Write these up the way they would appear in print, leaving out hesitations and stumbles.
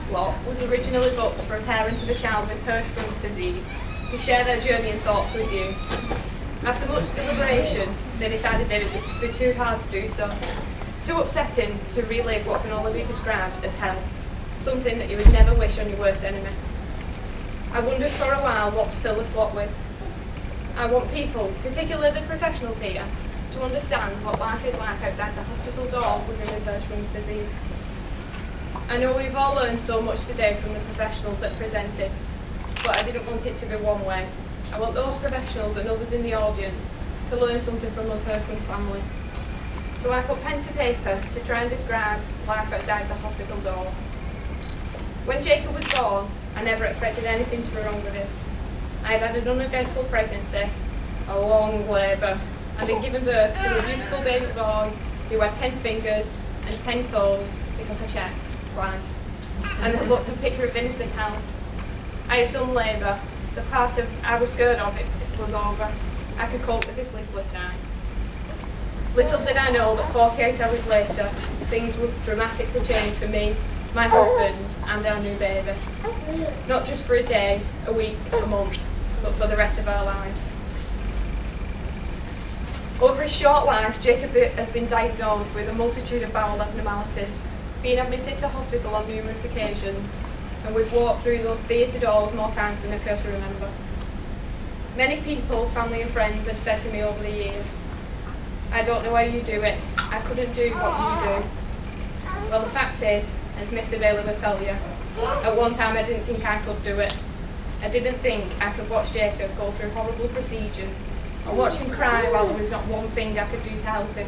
slot was originally booked for a parent of a child with Hirschsprung's disease to share their journey and thoughts with you. After much deliberation, they decided that it would be too hard to do so, too upsetting to relive what can only be described as hell, something that you would never wish on your worst enemy. I wondered for a while what to fill the slot with. I want people, particularly the professionals here, to understand what life is like outside the hospital doors living with Hirschsprung's disease. I know we've all learned so much today from the professionals that presented, but I didn't want it to be one way. I want those professionals and others in the audience to learn something from us Hirschsprung's families. So I put pen to paper to try and describe life outside the hospital doors. When Jacob was born, I never expected anything to be wrong with him. I had had an uneventful pregnancy, a long labour, and been given birth to a beautiful baby boy who had 10 fingers and 10 toes, because I checked twice, and it looked a picture of innocent health. I had done labour. The part of I was scared of it was over. I could cope with the sleepless nights. Little did I know that 48 hours later, things would dramatically change for me, my husband, and our new baby. Not just for a day, a week, a month, but for the rest of our lives. Over his short life, Jacob has been diagnosed with a multitude of bowel abnormalities, been admitted to hospital on numerous occasions, and we've walked through those theatre doors more times than I care to remember. Many people, family and friends, have said to me over the years, I don't know how you do it, I couldn't do what you do. Well, the fact is, as Mr. Bailey will tell you, at one time I didn't think I could do it. I didn't think I could watch Jacob go through horrible procedures and watch him cry while there was not one thing I could do to help him.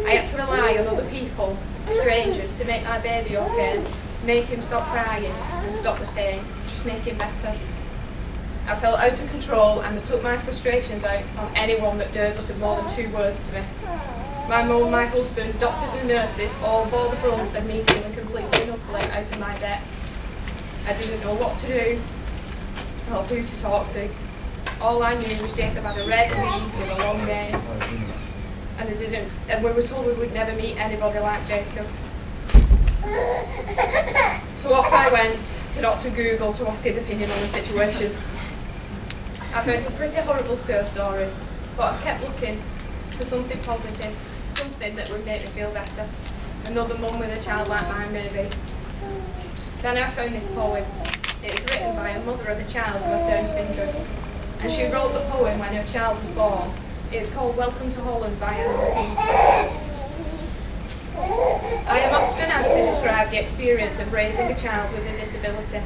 I had to rely on other people, strangers, to make my baby okay, make him stop crying and stop the pain, just make him better. I felt out of control and I took my frustrations out on anyone that dared utter more than 2 words to me. My mum, my husband, doctors and nurses all bore the brunt of me feeling completely and utterly out of my depth. I didn't know what to do or who to talk to. All I knew was Jacob had a red wheeze with a long name, and we were told we would never meet anybody like Jacob. So off I went to Dr. Google to ask his opinion on the situation. I've heard some pretty horrible scare stories, but I've kept looking for something positive, something that would make me feel better. Another mum with a child like mine, maybe. Then I found this poem. It is written by a mother of a child who has Down syndrome, and she wrote the poem when her child was born. It's called Welcome to Holland by Anne. I am often asked to describe the experience of raising a child with a disability,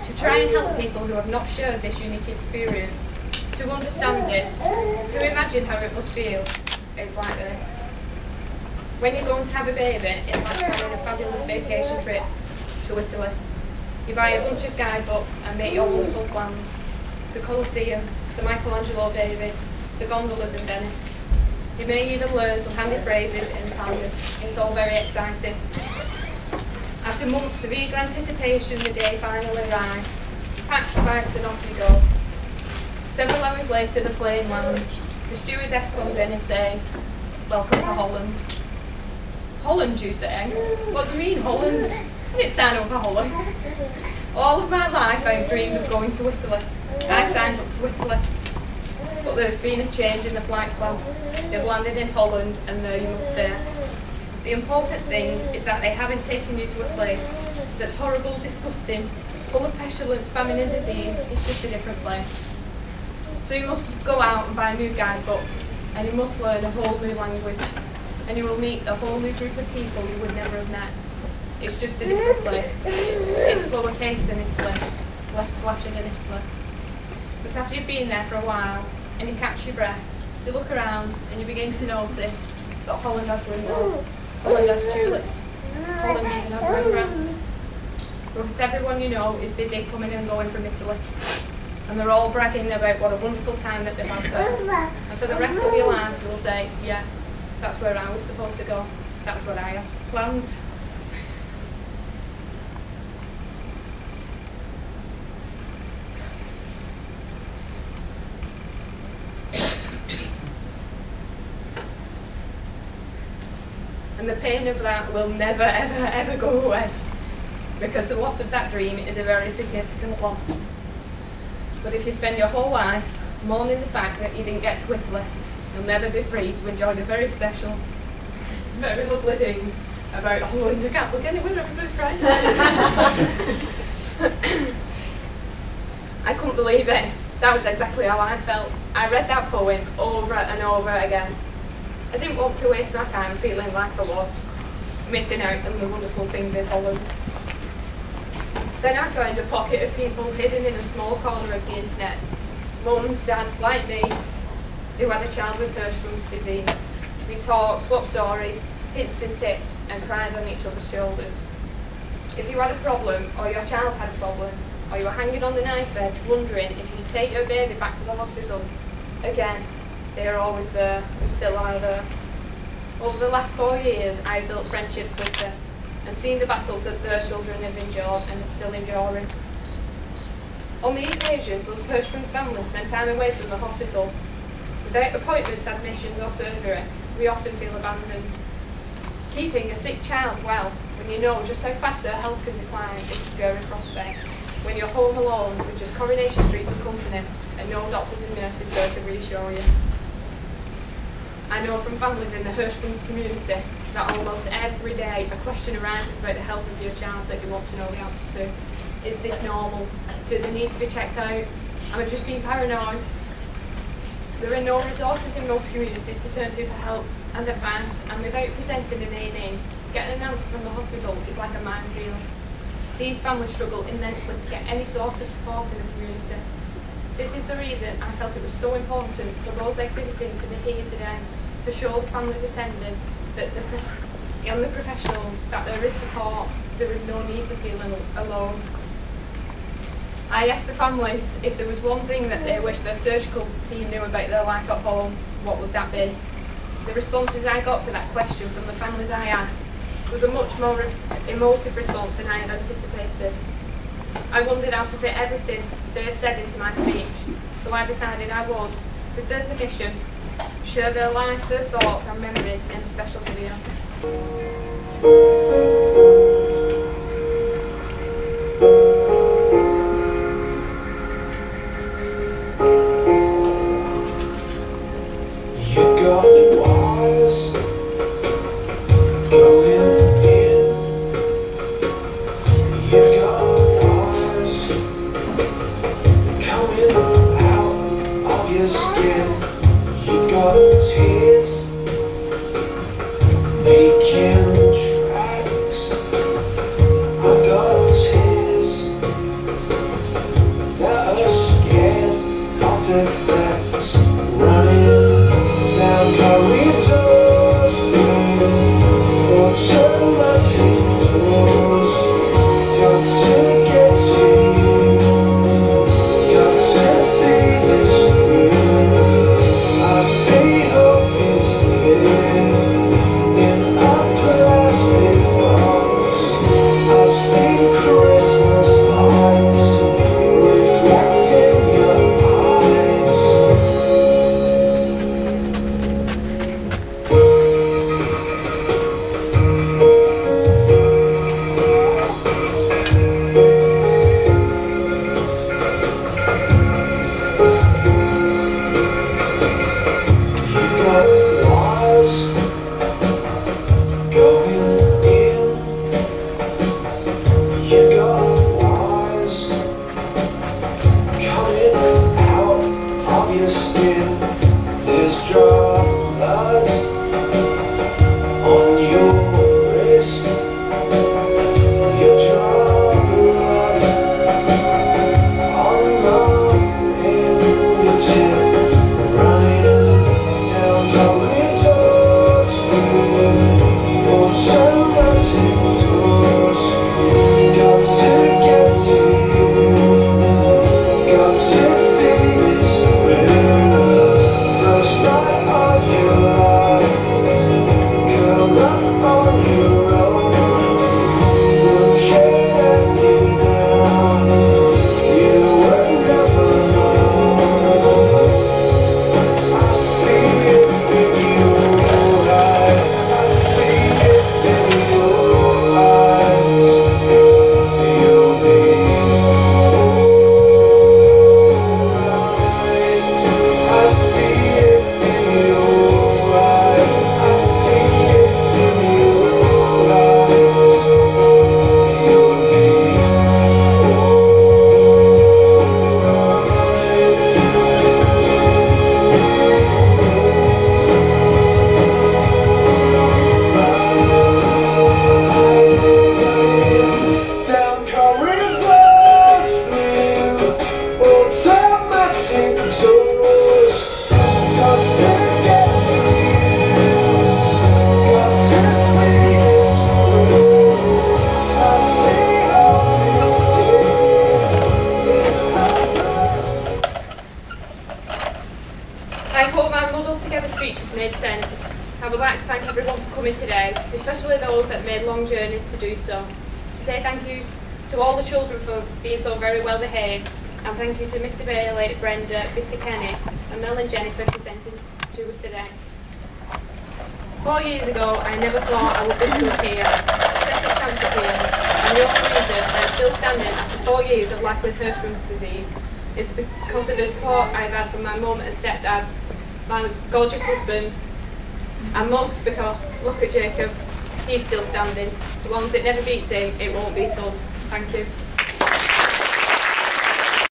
to try and help people who have not shared this unique experience, to understand it, to imagine how it must feel. It's like this. When you're going to have a baby, it's like planning a fabulous vacation trip to Italy. You buy a bunch of guidebooks and make your wonderful plans. The Colosseum, the Michelangelo David, the gondolas in Venice. You may even learn some handy phrases in Italian. It's all very exciting. After months of eager anticipation, the day finally arrives. Pack your bags and off you go. Several hours later, the plane lands. The stewardess comes in and says, Welcome to Holland. Holland, you say? What do you mean, Holland? I didn't sign up for Holland. All of my life I have dreamed of going to Italy. I signed up to Italy. But there's been a change in the flight plan. They've landed in Holland and there you must stay. The important thing is that they haven't taken you to a place that's horrible, disgusting, full of pestilence, famine and disease. It's just a different place. So you must go out and buy new guidebooks, and you must learn a whole new language, and you will meet a whole new group of people you would never have met. It's just a different place. It's slower paced than Italy, less flashy than Italy. But after you've been there for a while, and you catch your breath, you look around and you begin to notice that Holland has windmills, Holland has tulips, Holland even has Rembrandts. But everyone you know is busy coming and going from Italy. And they're all bragging about what a wonderful time that they've had there. And for the rest of your life you'll say, yeah, that's where I was supposed to go. That's what I had planned. And the pain of that will never, ever, ever go away. because the loss of that dream is a very significant loss. But if you spend your whole life mourning the fact that you didn't get to Italy, you'll never be free to enjoy the very special, very lovely things about Holland. I can't look anywhere, I'm just crying. I couldn't believe it. That was exactly how I felt. I read that poem over and over again. I didn't want to waste my time feeling like I was missing out on the wonderful things in Holland. Then I found a pocket of people hidden in a small corner of the internet. Mums, dads like me, who had a child with Hirschsprung's disease. We talked, swapped stories, hints and tips, and cried on each other's shoulders. If you had a problem, or your child had a problem, or you were hanging on the knife edge wondering if you should take your baby back to the hospital, again, they are always there and still are there. Over the last 4 years, I have built friendships with them and seen the battles that their children have endured and are still enduring. On the occasions those Hirschsprung's families spend time away from the hospital, without appointments, admissions or surgery, we often feel abandoned. Keeping a sick child well, when you know just how fast their health can decline, is a scary prospect. When you're home alone with just Coronation Street for company and no doctors and nurses there to reassure you. I know from families in the Hirschsprung's community that almost every day a question arises about the health of your child that you want to know the answer to. Is this normal? Do they need to be checked out? Am I just being paranoid? There are no resources in most communities to turn to for help and advice, and without presenting an A&E, getting an answer from the hospital is like a minefield. These families struggle immensely to get any sort of support in the community. This is the reason I felt it was so important for those exhibiting to be here today, to show the families attending that and the professionals that there is support, there is no need to feel alone. I asked the families if there was one thing that they wished their surgical team knew about their life at home, what would that be? The responses I got to that question from the families I asked was a much more emotive response than I had anticipated. I wondered how to fit everything they had said into my speech, so I decided I would, with their permission, share their life, their thoughts and memories in a special video. You got wires going in. You got wires coming out of your skin. You got tears making tracks. I got tears I would like to thank everyone for coming today, especially those that made long journeys to do so. To say thank you to all the children for being so very well behaved, and thank you to Mr Bailey, Brenda, Mr Kenny, and Mel and Jenny for presenting to us today. 4 years ago, I never thought I would be stood here, second chance appeal, and the only reason I'm still standing after 4 years of life with Hirschsprung's disease is because of the support I've had from my mum and stepdad, my gorgeous husband, and most because, look at Jacob, he's still standing. So long as it never beats him, it won't beat us. Thank you.